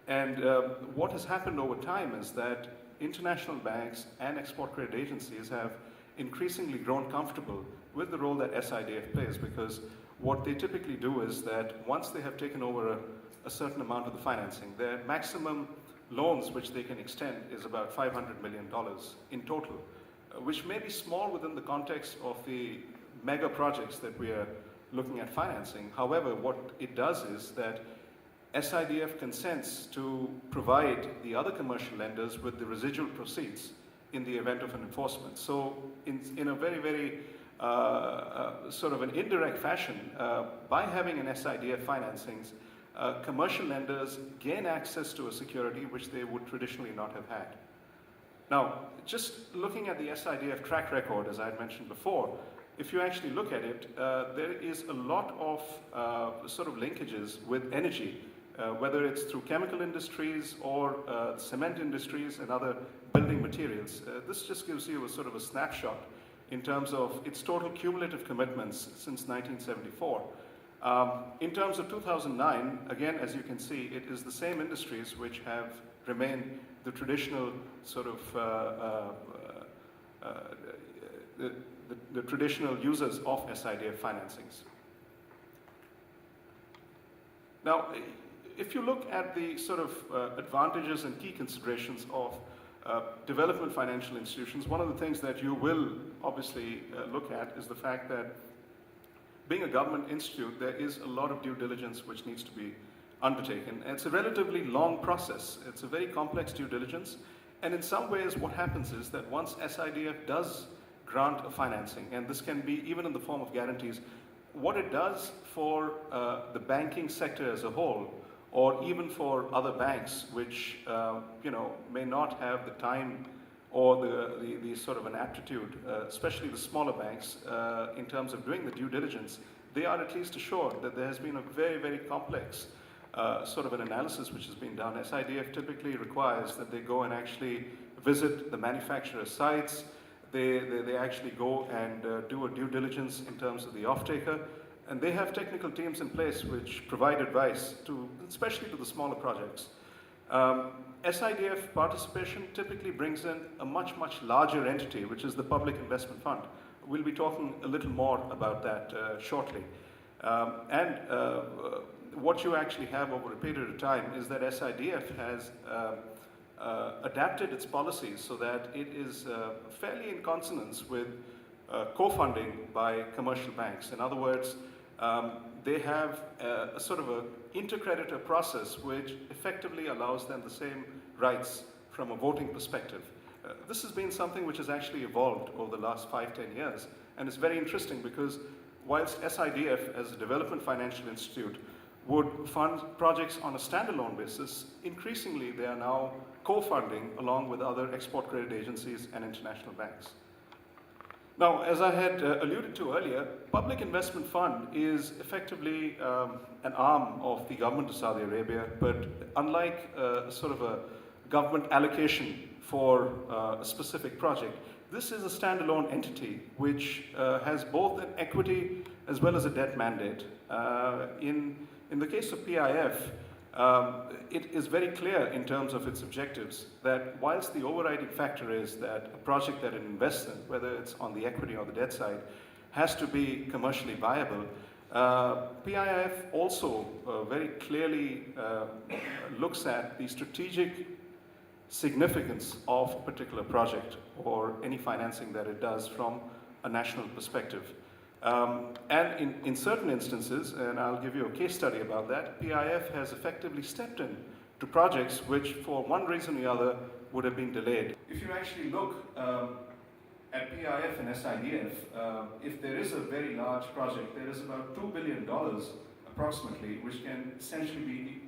And what has happened over time is that international banks and export credit agencies have increasingly grown comfortable with the role that SIDF plays, because what they typically do is that once they have taken over a certain amount of the financing, their maximum loans which they can extend is about $500 million in total, which may be small within the context of the mega projects that we are looking at financing. However, what it does is that SIDF consents to provide the other commercial lenders with the residual proceeds in the event of an enforcement. So in a very, very sort of an indirect fashion, by having an SIDF financings, commercial lenders gain access to a security which they would traditionally not have had. Now, just looking at the SIDF track record, as I had mentioned before, if you actually look at it, there is a lot of sort of linkages with energy, whether it's through chemical industries or cement industries and other building materials. This just gives you a sort of a snapshot in terms of its total cumulative commitments since 1974. In terms of 2009, again, as you can see, it is the same industries which have remained the traditional sort of the traditional users of SIDF financings. Now, if you look at the sort of advantages and key considerations of development financial institutions, one of the things that you will obviously look at is the fact that being a government institute, there is a lot of due diligence which needs to be undertaken. And it's a relatively long process. It's a very complex due diligence. And in some ways, what happens is that once SIDF does grant a financing, and this can be even in the form of guarantees, what it does for the banking sector as a whole, or even for other banks which may not have the time or the sort of an aptitude, especially the smaller banks, in terms of doing the due diligence, they are at least assured that there has been a very, very complex sort of an analysis which has been done. SIDF typically requires that they go and actually visit the manufacturer sites. They actually go and do a due diligence in terms of the off-taker. And they have technical teams in place which provide advice to, especially to the smaller projects. SIDF participation typically brings in a much, much larger entity, which is the Public Investment Fund. We'll be talking a little more about that shortly. What you actually have over a period of time is that SIDF has adapted its policies so that it is fairly in consonance with co-funding by commercial banks. In other words, they have a sort of an intercreditor process which effectively allows them the same rights from a voting perspective. This has been something which has actually evolved over the last 5-10 years, and it's very interesting because whilst SIDF as a development financial institute would fund projects on a standalone basis, increasingly they are now co-funding along with other export credit agencies and international banks. Now, as I had alluded to earlier, Public Investment Fund is effectively an arm of the government of Saudi Arabia, but unlike sort of a government allocation for a specific project, this is a standalone entity which has both an equity as well as a debt mandate. In the case of PIF, it is very clear in terms of its objectives that whilst the overriding factor is that a project that it invests in, whether it's on the equity or the debt side, has to be commercially viable, PIF also very clearly looks at the strategic significance of a particular project or any financing that it does from a national perspective. And in certain instances, and I'll give you a case study about that, PIF has effectively stepped in to projects which for one reason or the other would have been delayed. If you actually look at PIF and SIDF, if there is a very large project, there is about $2 billion approximately, which can essentially be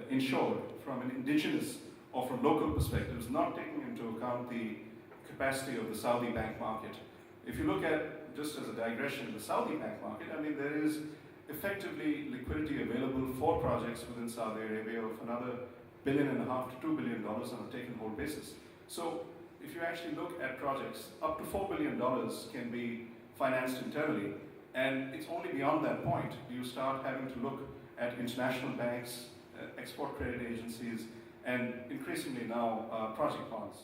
insured from an indigenous or from local perspectives, not taking into account the capacity of the Saudi bank market. If you look at, just as a digression, the Saudi bank market, I mean, there is effectively liquidity available for projects within Saudi Arabia of another $1.5 billion to $2 billion on a take-and-hold basis. So if you actually look at projects, up to $4 billion can be financed internally, and it's only beyond that point you start having to look at international banks, export credit agencies, and increasingly now project bonds.